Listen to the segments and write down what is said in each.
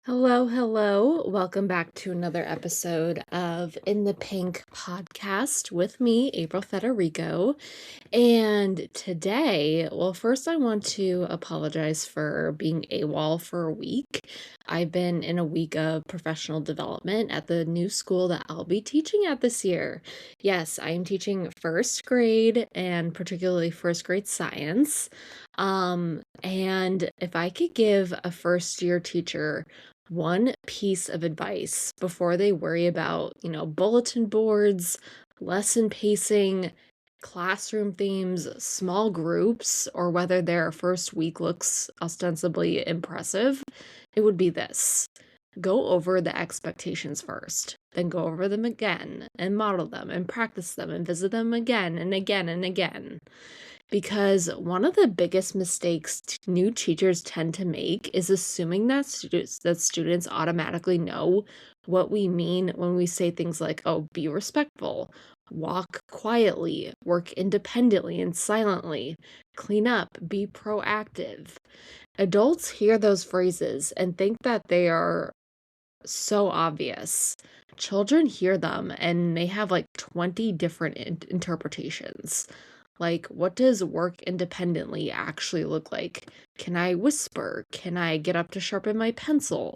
Hello, hello. Welcome back to another episode of In the Pink podcast with me, April Federico. And today, well, first I want to apologize for being AWOL for a week. I've been in a week of professional development at the new school that I'll be teaching at this year. Yes, I am teaching first grade and particularly first grade science. And if I could give a first year teacher one piece of advice before they worry about, bulletin boards, lesson pacing, classroom themes, small groups, or whether their first week looks ostensibly impressive, it would be this. Go over the expectations first, then go over them again and model them and practice them and visit them again and again and again. Because one of the biggest mistakes new teachers tend to make is assuming that students automatically know what we mean when we say things like, "Oh, be respectful, walk quietly, work independently and silently, clean up, be proactive." Adults hear those phrases and think that they are so obvious. Children hear them and they have like 20 different interpretations. Like, what does work independently actually look like? Can I whisper? Can I get up to sharpen my pencil?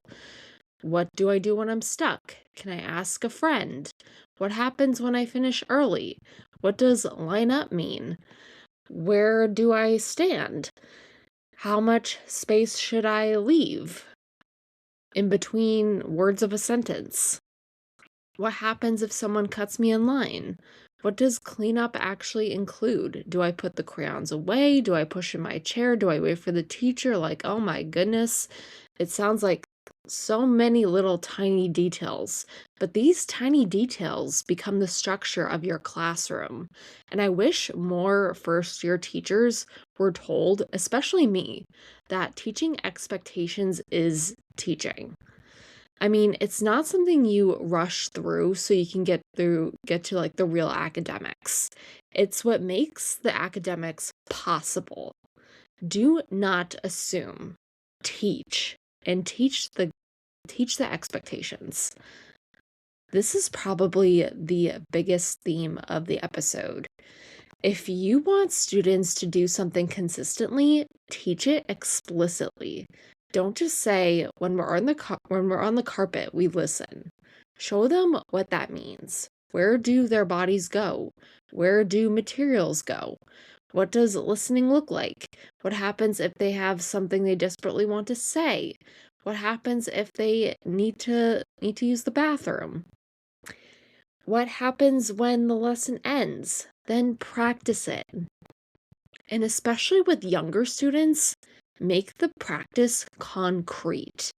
What do I do when I'm stuck? Can I ask a friend? What happens when I finish early? What does line up mean? Where do I stand? How much space should I leave in between words of a sentence? What happens if someone cuts me in line? What does cleanup actually include? Do I put the crayons away? Do I push in my chair? Do I wait for the teacher? Like, oh my goodness, it sounds like so many little tiny details. But these tiny details become the structure of your classroom. And I wish more first year teachers were told, especially me, that teaching expectations is teaching. I mean, it's not something you rush through so you can get to like the real academics. It's what makes the academics possible. Do not assume. Teach and teach the expectations. This is probably the biggest theme of the episode. If you want students to do something consistently, teach it explicitly. Don't just say when we're on the carpet, we listen. Show them what that means. Where do their bodies go? Where do materials go? What does listening look like? What happens if they have something they desperately want to say? What happens if they need to use the bathroom? What happens when the lesson ends? Then practice it. And especially with younger students, make the practice concrete.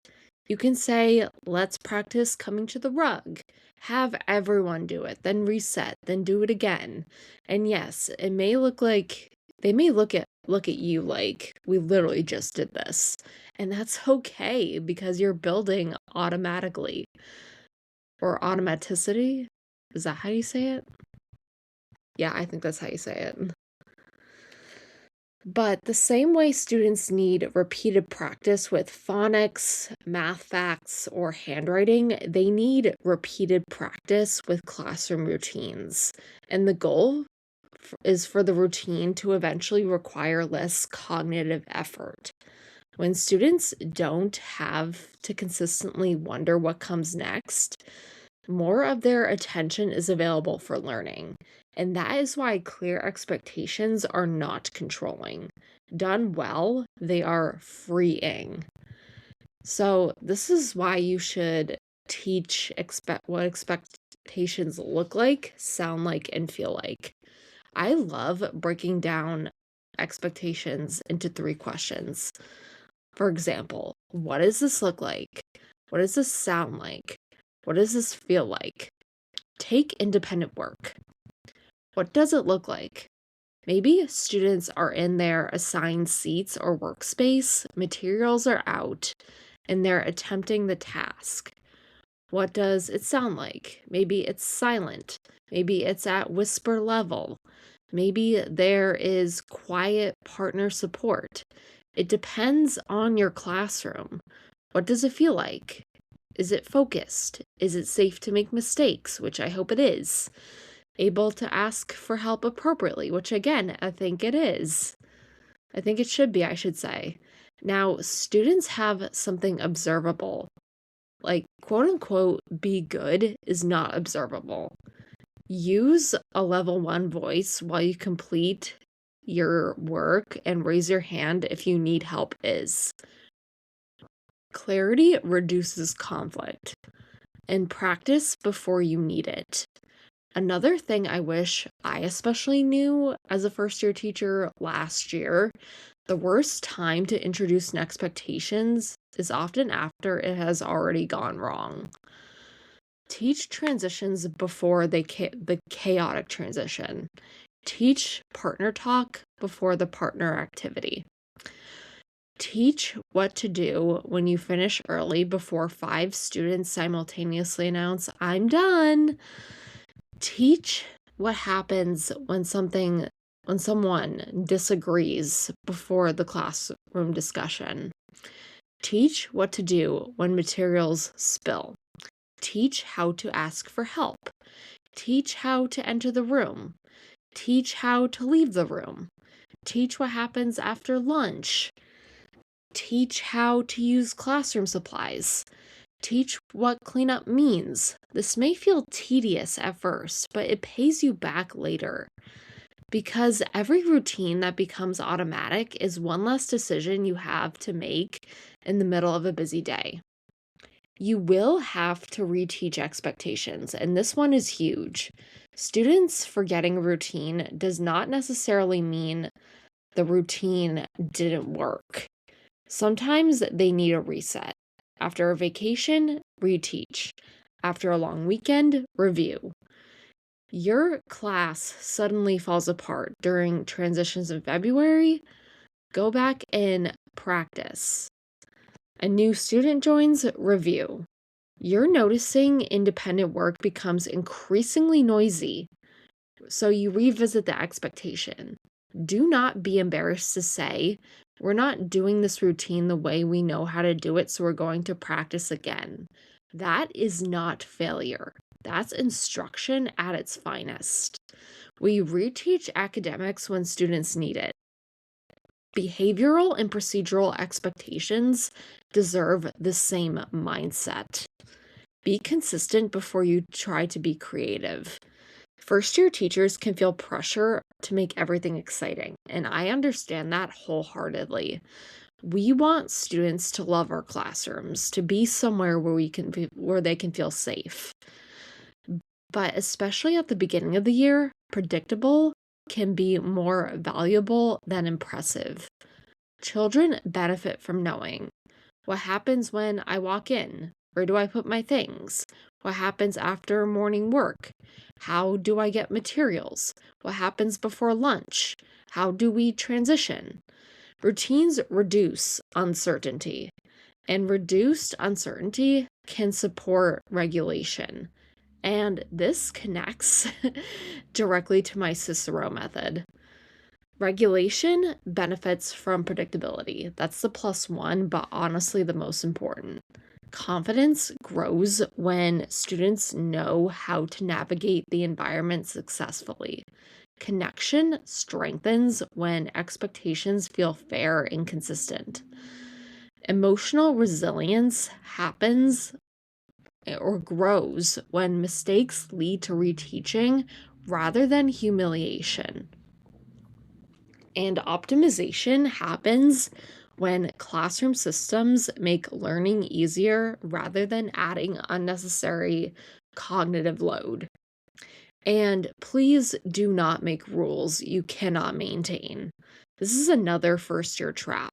You can say, let's practice coming to the rug. Have everyone do it, then reset, then do it again. And yes, it may look like they may look at you like we literally just did this. And that's okay because you're building automatically or automaticity. Is that how you say it? Yeah, I think that's how you say it. But the same way students need repeated practice with phonics, math facts, or handwriting, they need repeated practice with classroom routines. And the goal is for the routine to eventually require less cognitive effort. When students don't have to consistently wonder what comes next, more of their attention is available for learning. And that is why clear expectations are not controlling. Done well, they are freeing. So, this is why you should teach what expectations look like, sound like, and feel like. I love breaking down expectations into 3 questions. For example, what does this look like? What does this sound like? What does this feel like? Take independent work. What does it look like? Maybe students are in their assigned seats or workspace, materials are out, and they're attempting the task. What does it sound like? Maybe it's silent. Maybe it's at whisper level. Maybe there is quiet partner support. It depends on your classroom. What does it feel like? Is it focused? Is it safe to make mistakes, which I hope it is? Able to ask for help appropriately, which again, I think it is. I think it should be, I should say. Now, students have something observable. Like, quote unquote, be good is not observable. Use a level 1 voice while you complete your work and raise your hand if you need help is. Clarity reduces conflict, and practice before you need it. Another thing I wish I especially knew as a first-year teacher last year, the worst time to introduce an expectations is often after it has already gone wrong. Teach transitions before the chaotic transition. Teach partner talk before the partner activity. Teach what to do when you finish early before 5 students simultaneously announce, "I'm done." Teach what happens when someone disagrees before the classroom discussion. Teach what to do when materials spill. Teach how to ask for help. Teach how to enter the room. Teach how to leave the room. Teach what happens after lunch. Teach how to use classroom supplies. Teach what cleanup means. This may feel tedious at first, but it pays you back later. Because every routine that becomes automatic is one less decision you have to make in the middle of a busy day. You will have to reteach expectations, and this one is huge. Students forgetting a routine does not necessarily mean the routine didn't work. Sometimes they need a reset. After a vacation, reteach. After a long weekend, review. Your class suddenly falls apart during transitions in February, go back and practice. A new student joins, review. You're noticing independent work becomes increasingly noisy, so you revisit the expectation. Do not be embarrassed to say, "We're not doing this routine the way we know how to do it, so we're going to practice again." That is not failure. That's instruction at its finest. We reteach academics when students need it. Behavioral and procedural expectations deserve the same mindset. Be consistent before you try to be creative. First-year teachers can feel pressure to make everything exciting, and I understand that wholeheartedly. We want students to love our classrooms, to be somewhere where they can feel safe. But especially at the beginning of the year, predictable can be more valuable than impressive. Children benefit from knowing what happens when I walk in. Where do I put my things? What happens after morning work? How do I get materials? What happens before lunch? How do we transition? Routines reduce uncertainty, and reduced uncertainty can support regulation. And this connects directly to my Cicero method. Regulation benefits from predictability. That's the +1, but honestly the most important. Confidence grows when students know how to navigate the environment successfully. Connection strengthens when expectations feel fair and consistent. Emotional resilience happens or grows when mistakes lead to reteaching rather than humiliation. And optimization happens when classroom systems make learning easier rather than adding unnecessary cognitive load. And please do not make rules you cannot maintain. This is another first-year trap.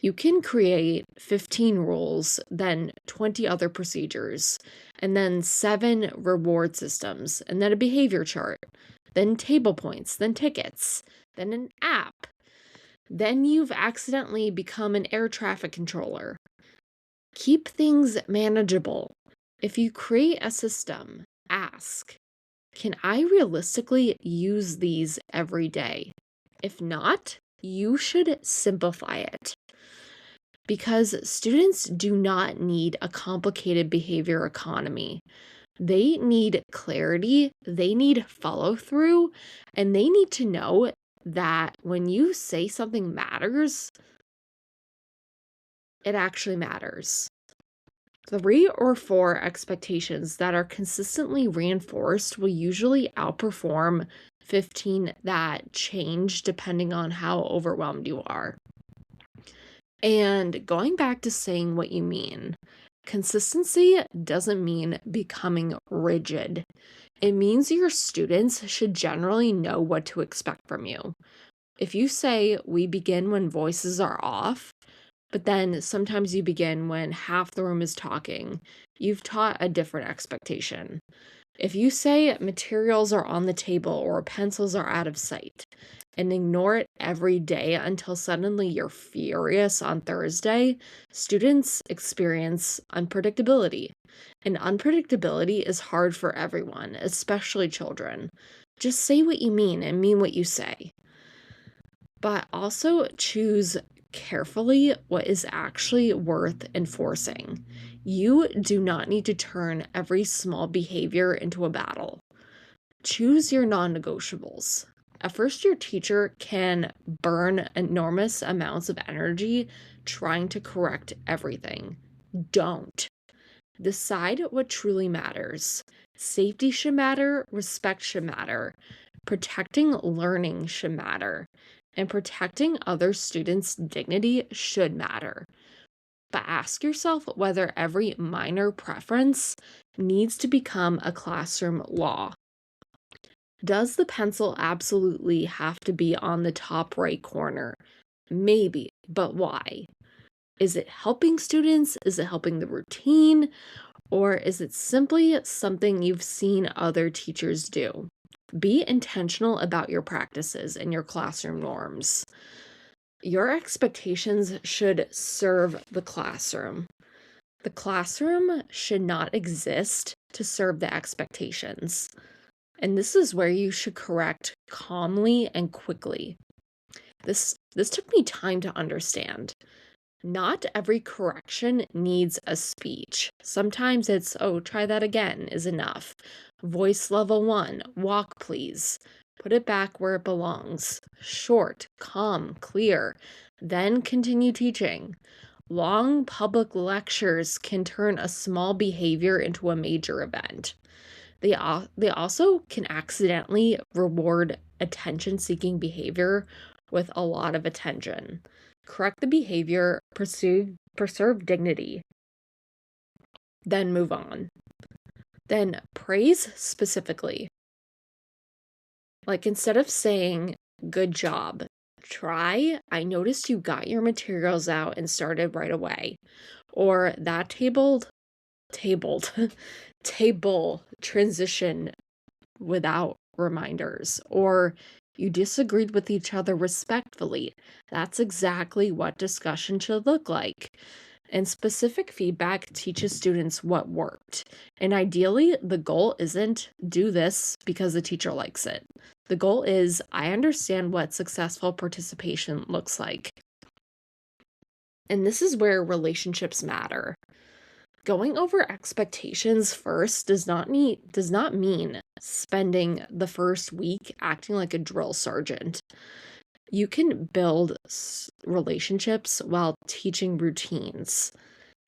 You can create 15 rules, then 20 other procedures, and then 7 reward systems, and then a behavior chart, then table points, then tickets, then an app. Then you've accidentally become an air traffic controller. Keep things manageable. If you create a system, ask, can I realistically use these every day? If not, you should simplify it. Because students do not need a complicated behavior economy. They need clarity, they need follow through, and they need to know that when you say something matters, it actually matters. 3 or 4 expectations that are consistently reinforced will usually outperform 15 that change depending on how overwhelmed you are. And going back to saying what you mean, consistency doesn't mean becoming rigid. It means your students should generally know what to expect from you. If you say we begin when voices are off, but then sometimes you begin when half the room is talking, you've taught a different expectation. If you say materials are on the table or pencils are out of sight and ignore it every day until suddenly you're furious on Thursday, students experience unpredictability. And unpredictability is hard for everyone, especially children. Just say what you mean and mean what you say. But also choose carefully what is actually worth enforcing. You do not need to turn every small behavior into a battle. Choose your non negotiables. A first year teacher can burn enormous amounts of energy trying to correct everything. Don't. Decide what truly matters. Safety should matter, respect should matter, protecting learning should matter, and protecting other students' dignity should matter. But ask yourself whether every minor preference needs to become a classroom law. Does the pencil absolutely have to be on the top right corner? Maybe, but why? Is it helping students? Is it helping the routine? Or is it simply something you've seen other teachers do? Be intentional about your practices and your classroom norms. Your expectations should serve the classroom. The classroom should not exist to serve the expectations. And this is where you should correct calmly and quickly. This took me time to understand. Not every correction needs a speech. Sometimes it's, oh, try that again is enough. Voice level 1, walk please. Put it back where it belongs. Short, calm, clear. Then continue teaching. Long public lectures can turn a small behavior into a major event. They also can accidentally reward attention-seeking behavior with a lot of attention. Correct the behavior, preserve dignity, then move on. Then praise specifically. Like instead of saying, good job, try, I noticed you got your materials out and started right away. Or that table transition without reminders, or you disagreed with each other respectfully. That's exactly what discussion should look like. And specific feedback teaches students what worked. And ideally, the goal isn't do this because the teacher likes it. The goal is I understand what successful participation looks like. And this is where relationships matter. Going over expectations first does not mean spending the first week acting like a drill sergeant. You can build relationships while teaching routines.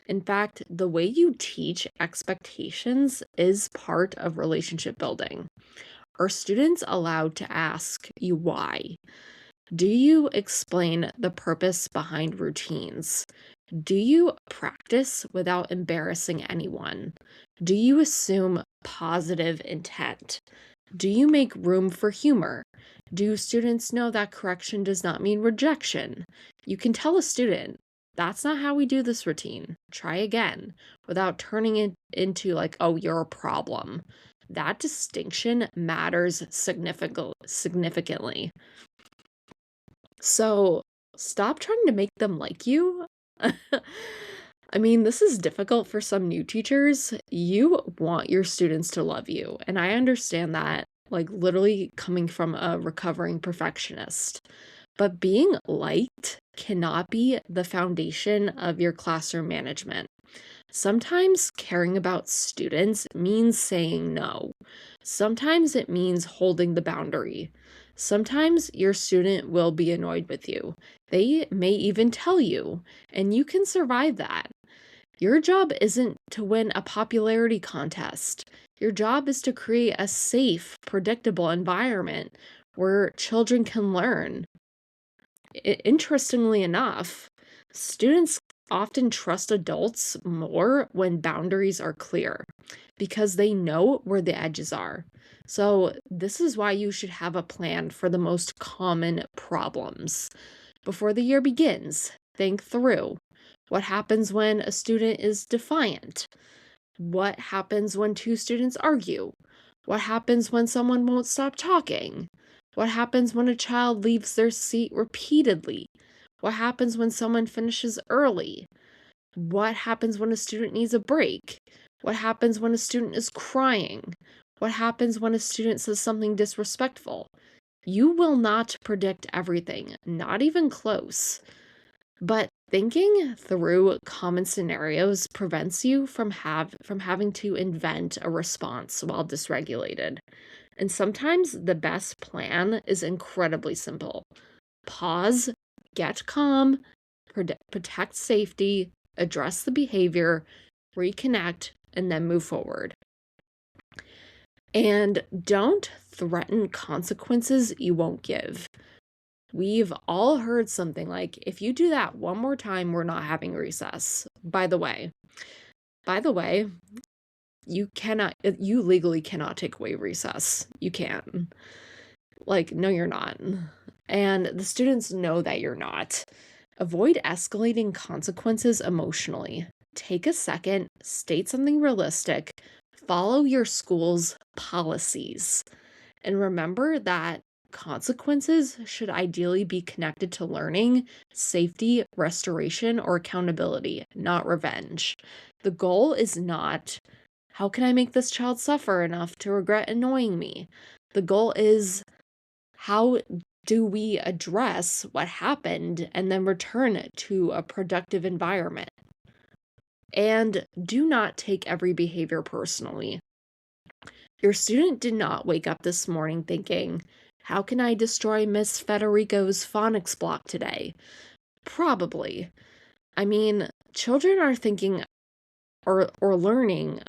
In fact, the way you teach expectations is part of relationship building. Are students allowed to ask you why? Do you explain the purpose behind routines? Do you practice without embarrassing anyone? Do you assume positive intent? Do you make room for humor? Do students know that correction does not mean rejection? You can tell a student, that's not how we do this routine. Try again, without turning it into like, oh, you're a problem. That distinction matters significantly. So stop trying to make them like you. I mean, this is difficult for some new teachers. You want your students to love you. And I understand that, like, literally coming from a recovering perfectionist. But being liked cannot be the foundation of your classroom management. Sometimes caring about students means saying no. Sometimes it means holding the boundary. Sometimes your student will be annoyed with you. They may even tell you, and you can survive that. Your job isn't to win a popularity contest. Your job is to create a safe, predictable environment where children can learn. Interestingly enough, students often trust adults more when boundaries are clear because they know where the edges are. So, this is why you should have a plan for the most common problems. Before the year begins, think through what happens when a student is defiant? What happens when two students argue? What happens when someone won't stop talking? What happens when a child leaves their seat repeatedly? What happens when someone finishes early? What happens when a student needs a break? What happens when a student is crying? What happens when a student says something disrespectful? You will not predict everything, not even close. But thinking through common scenarios prevents you from having to invent a response while dysregulated. And sometimes the best plan is incredibly simple. Pause, get calm, protect safety, address the behavior, reconnect, and then move forward. And don't threaten consequences you won't give. We've all heard something like, if you do that one more time, we're not having recess. By the way, you legally cannot take away recess. You can't. Like, no, you're not. And the students know that you're not. Avoid escalating consequences emotionally. Take a second, state something realistic, follow your school's policies. And remember that consequences should ideally be connected to learning, safety, restoration, or accountability, not revenge. The goal is not, how can I make this child suffer enough to regret annoying me? The goal is, how do we address what happened and then return it to a productive environment? And do not take every behavior personally. Your student did not wake up this morning thinking, how can I destroy Miss Federico's phonics block today? Probably. I mean, children are thinking or learning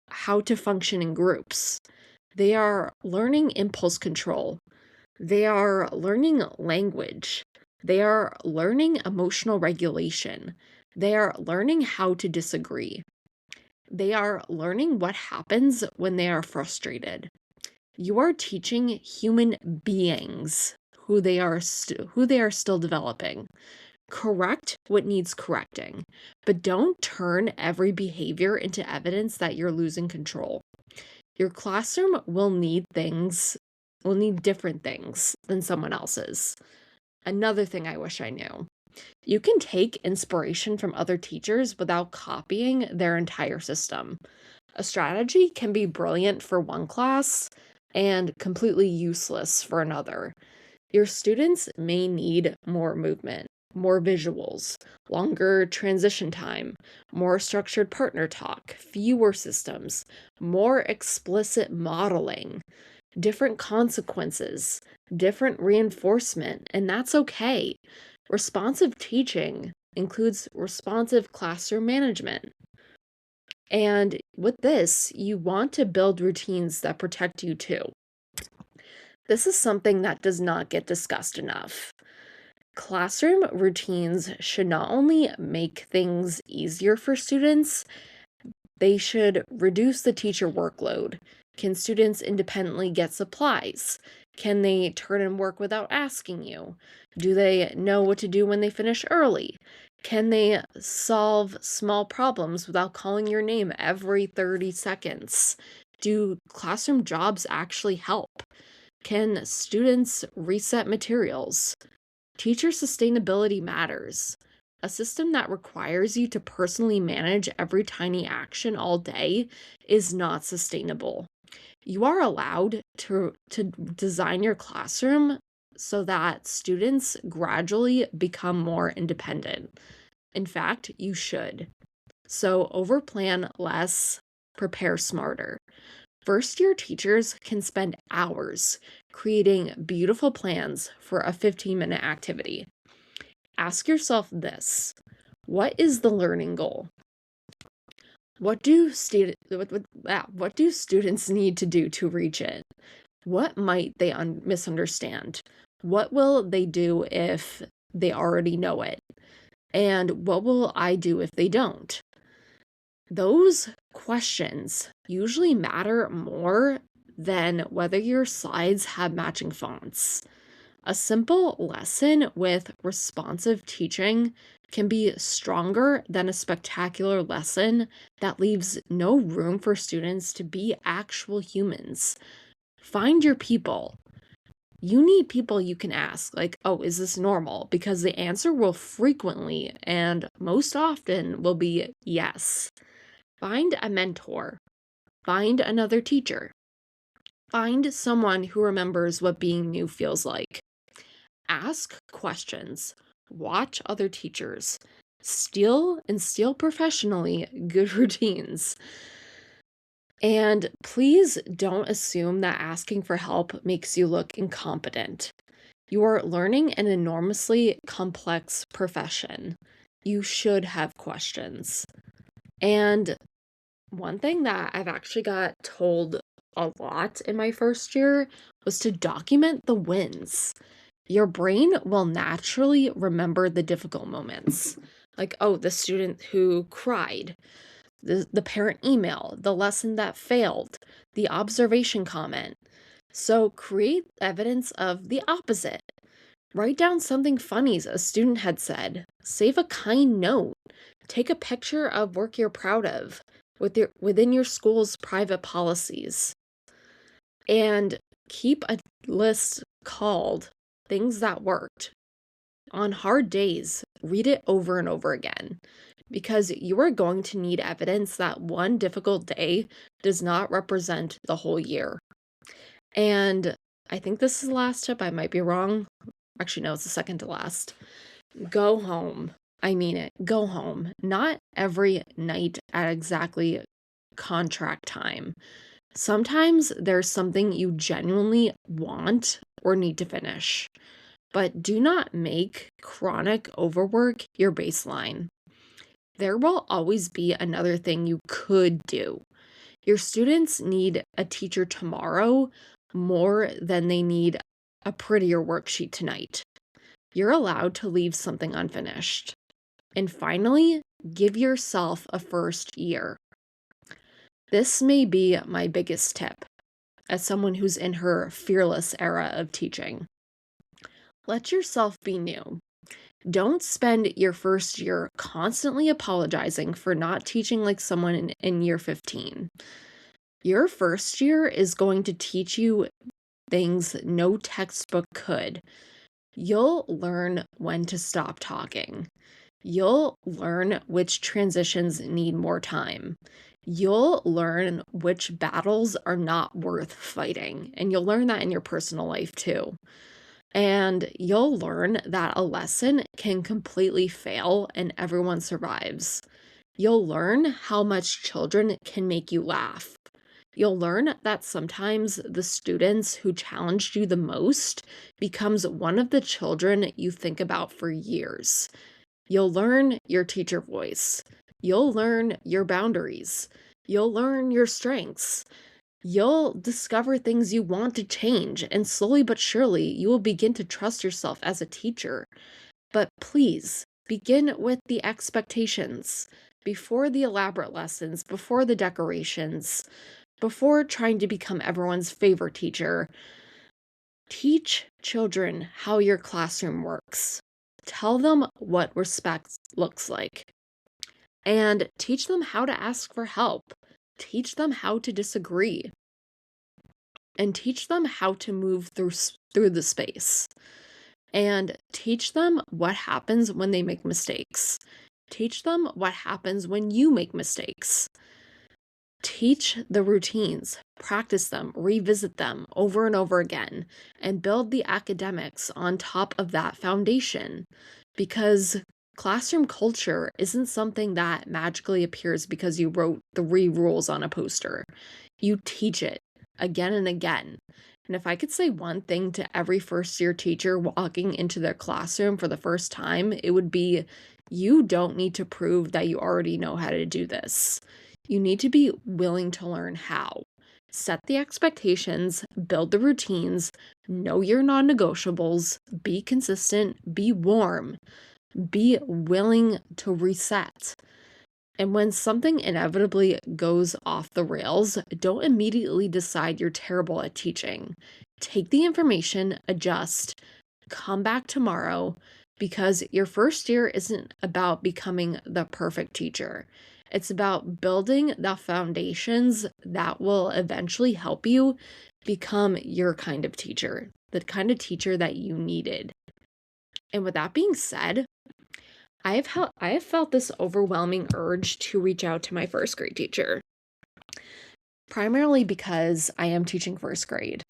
how to function in groups. They are learning impulse control. They are learning language. They are learning emotional regulation. They are learning how to disagree. They are learning what happens when they are frustrated. You are teaching human beings who they are still developing. Correct what needs correcting, but don't turn every behavior into evidence that you're losing control. Your classroom will need different things than someone else's. Another thing I wish I knew. You can take inspiration from other teachers without copying their entire system. A strategy can be brilliant for one class and completely useless for another. Your students may need more movement, more visuals, longer transition time, more structured partner talk, fewer systems, more explicit modeling, different consequences, different reinforcement, and that's okay. Responsive teaching includes responsive classroom management. And with this, you want to build routines that protect you too. This is something that does not get discussed enough. Classroom routines should not only make things easier for students, they should reduce the teacher workload. Can students independently get supplies? Can they turn in work without asking you? Do they know what to do when they finish early? Can they solve small problems without calling your name every 30 seconds? Do classroom jobs actually help? Can students reset materials? Teacher sustainability matters. A system that requires you to personally manage every tiny action all day is not sustainable. You are allowed to design your classroom so that students gradually become more independent. In fact, you should. So overplan less, prepare smarter. First year teachers can spend hours creating beautiful plans for a 15-minute activity. Ask yourself this: what is the learning goal? What do students need to do to reach it? What might they misunderstand? What will they do if they already know it? And what will I do if they don't? Those questions usually matter more than whether your slides have matching fonts. A simple lesson with responsive teaching can be stronger than a spectacular lesson that leaves no room for students to be actual humans. Find your people. You need people you can ask, like, oh, is this normal? Because the answer will frequently and most often will be yes. Find a mentor. Find another teacher. Find someone who remembers what being new feels like. Ask questions. Watch other teachers. Steal professionally good routines. And please don't assume that asking for help makes you look incompetent. You are learning an enormously complex profession. You should have questions. And one thing that I've actually got told a lot in my first year was to document the wins. Your brain will naturally remember the difficult moments. Like, oh, the student who cried, the parent email, the lesson that failed, the observation comment. So create evidence of the opposite. Write down something funny a student had said. Save a kind note. Take a picture of work you're proud of within your school's private policies. And keep a list called Things That Worked. On hard days, read it over and over again, because you are going to need evidence that one difficult day does not represent the whole year. And I think this is the last tip. I might be wrong. Actually, no, it's the second to last. Go home. I mean it. Go home. Not every night at exactly contract time. Sometimes there's something you genuinely want or need to finish, but do not make chronic overwork your baseline. There will always be another thing you could do. Your students need a teacher tomorrow more than they need a prettier worksheet tonight. You're allowed to leave something unfinished. And finally, give yourself a first year. This may be my biggest tip as someone who's in her fearless era of teaching. Let yourself be new. Don't spend your first year constantly apologizing for not teaching like someone in year 15. Your first year is going to teach you things no textbook could. You'll learn when to stop talking. You'll learn which transitions need more time. You'll learn which battles are not worth fighting. And you'll learn that in your personal life too. And you'll learn that a lesson can completely fail and everyone survives. You'll learn how much children can make you laugh. You'll learn that sometimes the students who challenged you the most becomes one of the children you think about for years. You'll learn your teacher voice. You'll learn your boundaries. You'll learn your strengths. You'll discover things you want to change, and slowly but surely, you will begin to trust yourself as a teacher. But please, begin with the expectations before the elaborate lessons, before the decorations, before trying to become everyone's favorite teacher. Teach children how your classroom works. Tell them what respect looks like. And teach them how to ask for help. Teach them how to disagree. And teach them how to move through the space. And teach them what happens when they make mistakes. Teach them what happens when you make mistakes. Teach the routines, practice them, revisit them over and over again, and build the academics on top of that foundation. Because classroom culture isn't something that magically appears because you wrote 3 rules on a poster. You teach it again and again. And if I could say one thing to every first year teacher walking into their classroom for the first time, it would be, you don't need to prove that you already know how to do this. You need to be willing to learn how. Set the expectations, build the routines, know your non-negotiables, be consistent, be warm, be willing to reset. And when something inevitably goes off the rails, don't immediately decide you're terrible at teaching. Take the information, adjust, come back tomorrow, because your first year isn't about becoming the perfect teacher. It's about building the foundations that will eventually help you become your kind of teacher, the kind of teacher that you needed. And with that being said, I have felt this overwhelming urge to reach out to my first grade teacher, primarily because I am teaching first grade.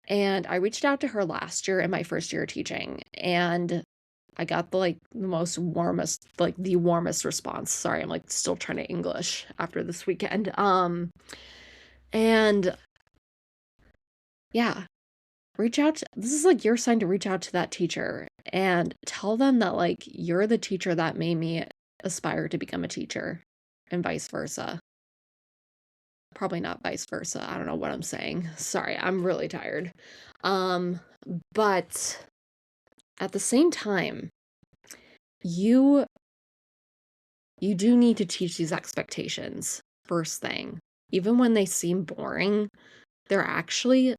And I reached out to her last year in my first year of teaching, and I got the warmest response. Sorry, I'm still trying to English after this weekend. And yeah, this is your sign to reach out to that teacher and tell them that you're the teacher that made me aspire to become a teacher, and vice versa. Probably not vice versa. I don't know what I'm saying. Sorry, I'm really tired. But at the same time, you do need to teach these expectations first thing. Even when they seem boring, they actually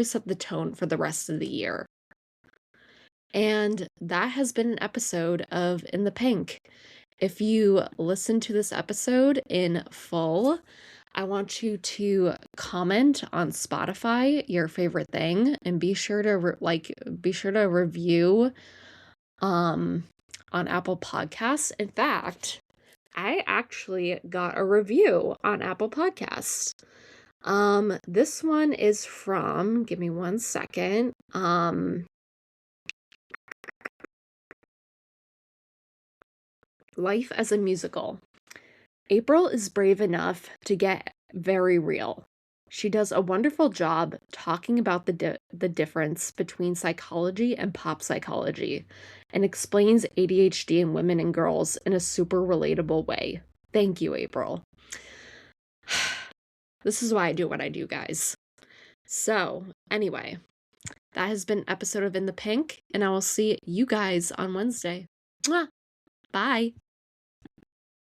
set the tone for the rest of the year. And that has been an episode of In the Pink. If you listen to this episode in full, I want you to comment on Spotify your favorite thing, and be sure to review on Apple Podcasts. In fact, I actually got a review on Apple Podcasts. This one is from, give me one second. Life as a Musical. April is brave enough to get very real. She does a wonderful job talking about the difference between psychology and pop psychology, and explains ADHD in women and girls in a super relatable way. Thank you, April. This is why I do what I do, guys. So, anyway, that has been an episode of In the Pink, and I will see you guys on Wednesday. Mwah! Bye!